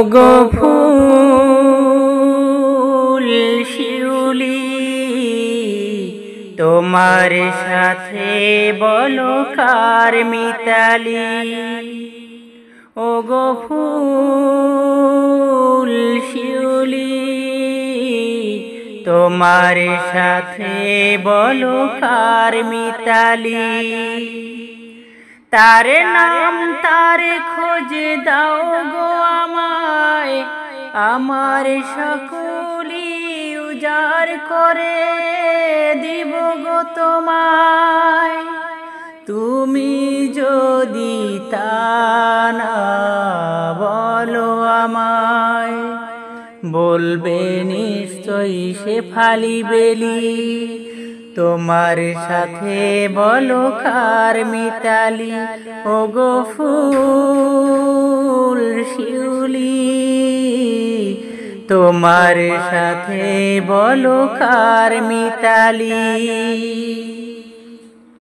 ওগো ফুল শিউলি তোমার সাথে বলো কার মিতালি। ওগো ফুল শিউলি তোমার সাথে বলো কার মিতালি। তার নাম তার খোঁজ দাও গো আমায়, আমার সকলি উজাড় করে দিব গো তোমায়। তুমি যদি তা না বলো আমায়, বলবে নিশ্চয়ই শেফালি বেলি তোমার সাথে বলো কার মিতালি। ওগো ফুল শিউলি তোমার সাথে বলো কার মিতালি।